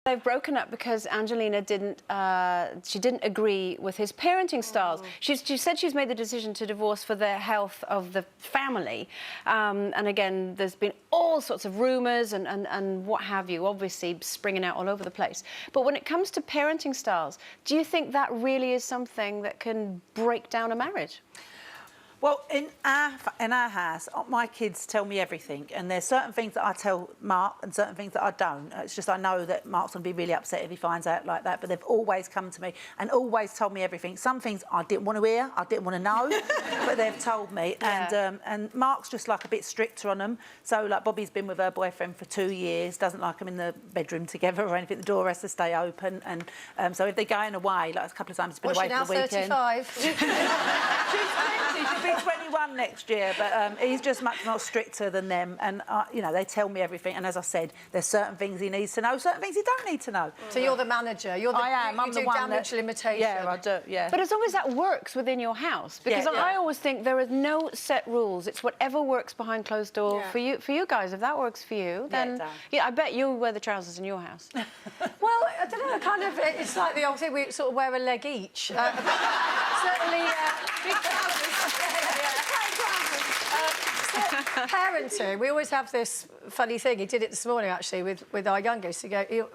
They've broken up because Angelina didn't agree with his parenting styles. She said she's made the decision to divorce for the health of the family. And again, there's been all sorts of rumours and what have you, obviously springing out all over the place. But when it comes to parenting styles, do you think that really is something that can break down a marriage? Well, in our house, my kids tell me everything, and there's certain things that I tell Mark and certain things that I don't. It's just I know that Mark's going to be really upset if he finds out like that, but they've always come to me and always told me everything. Some things I didn't want to hear, I didn't want to know, but they've told me. Yeah. And Mark's just like a bit stricter on them. So like Bobby's been with her boyfriend for 2 years, doesn't like them in the bedroom together or anything. The door has to stay open, and so if they're going away, like a couple of times, he's been away for the weekend. Now 35. She'll be 21 next year, but he's just much more stricter than them, and you know, they tell me everything. And as I said, there's certain things he needs to know, certain things he don't need to know. So you're the manager. You're the, I am. I'm the one damage limitation. Yeah, I do. Yeah. But as long as that works within your house, because I always think there is no set rules. It's whatever works behind closed door for you guys. If that works for you, then I bet you wear the trousers in your house. Well, I don't know. Kind of, it's like the old thing. We sort of wear a leg each. Certainly, big trousers. Parenting, we always have this funny thing. He did it this morning, actually, with our youngest.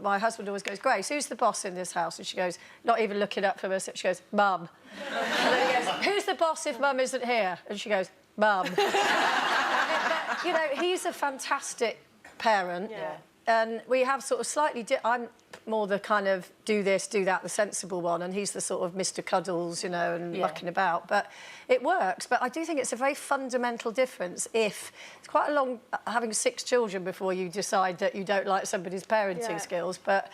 My husband always goes, Grace, who's the boss in this house? And she goes, not even looking up from us, she goes, Mum. And then he goes, who's the boss if Mum isn't here? And she goes, Mum. But, you know, he's a fantastic parent. Yeah. And we have sort of slightly... I'm more the kind of do this, do that, the sensible one, and he's the sort of Mr. Cuddles, you know, and mucking about. But it works. But I do think it's a very fundamental difference if... It's quite a long... having 6 children before you decide that you don't like somebody's parenting skills, but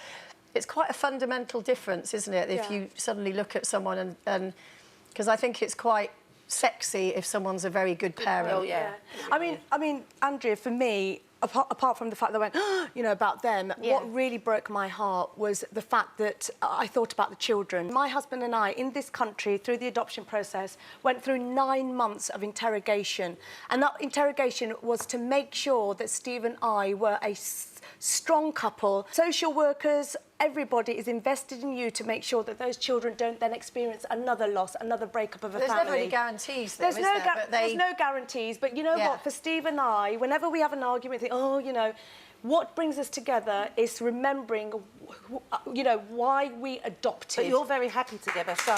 it's quite a fundamental difference, isn't it, if you suddenly look at someone and... Because I think it's quite sexy if someone's a very good parent. Oh, yeah. I mean, Andrea, for me... Apart from the fact that I went, you know, about them, what really broke my heart was the fact that I thought about the children. My husband and I, in this country, through the adoption process, went through 9 months of interrogation. And that interrogation was to make sure that Steve and I were a strong couple. Social workers, everybody is invested in you to make sure that those children don't then experience another loss, another breakup of a family. There's never any guarantees, though, there's no guarantees, but you know what? For Steve and I, whenever we have an argument, think, oh, you know, what brings us together is remembering, you know, why we adopted. But you're very happy together, so...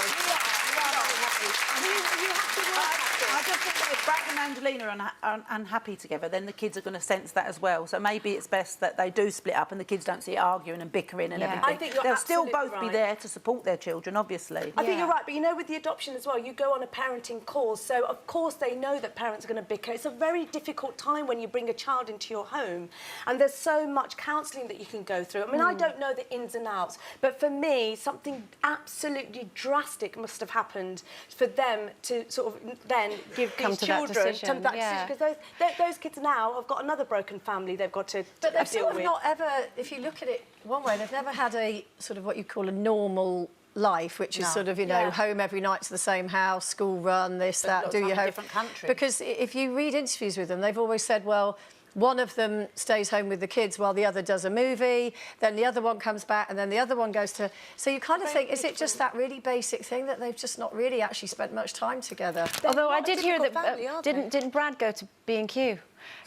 I just think that if Brad and Angelina are unhappy together, then the kids are going to sense that as well. So maybe it's best that they do split up and the kids don't see it arguing and bickering and everything. I think you're They'll still absolutely both be there to support their children, obviously. I think you're right, but you know, with the adoption as well, you go on a parenting course, so of course they know that parents are going to bicker. It's a very difficult time when you bring a child into your home, and there's so much counselling that you can go through. I mean, I don't know the ins and outs, but for me, something absolutely drastic must have happened for them to sort of then give these children to that decision, because those kids now have got another broken family they've got to But they've deal sort of with. not ever, if you look at it one way, they've never had a sort of what you call a normal life, which is sort of, you know, home every night to the same house, school run, this, that, do your home. Different country. Because if you read interviews with them, they've always said, well, one of them stays home with the kids while the other does a movie, then the other one comes back, and then the other one goes to... So you kind of think, is it just that really basic thing that they've just not really actually spent much time together? Although I did hear that... Didn't Brad go to B&Q?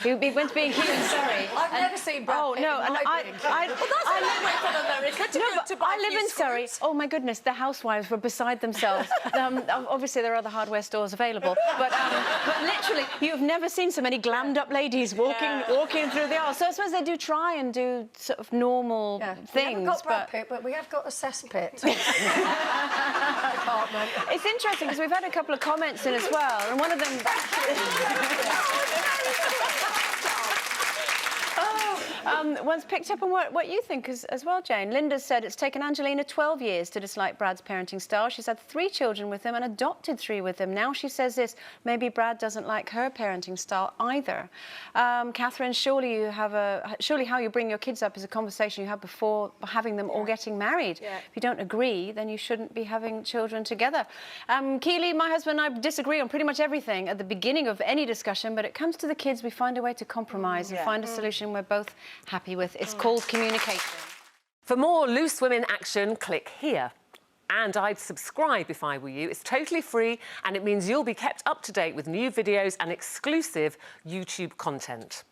He went to B&Q in Surrey. I've never seen Brad. Oh, no, and I live in Surrey. Oh, my goodness, the housewives were beside themselves. Obviously, there are other hardware stores available, but literally, you've never seen so many glammed-up ladies walking through the aisle. So I suppose they do try and do sort of normal things. We haven't got Brad Pitt, but we have got a cesspit department. It's interesting, because we've had a couple of comments in as well, and one of them... One's picked up on what you think as well, Jane. Linda said it's taken Angelina 12 years to dislike Brad's parenting style. She's had 3 children with him and adopted 3 with him. Now she says this, maybe Brad doesn't like her parenting style either. Catherine, surely how you bring your kids up is a conversation you have before having them or getting married. If you don't agree, then you shouldn't be having children together. Keely, my husband and I disagree on pretty much everything at the beginning of any discussion, but it comes to the kids, we find a way to compromise and find a solution we're both happy with. It's called communication. For more Loose Women action, click here. And I'd subscribe if I were you. It's totally free and it means you'll be kept up to date with new videos and exclusive YouTube content.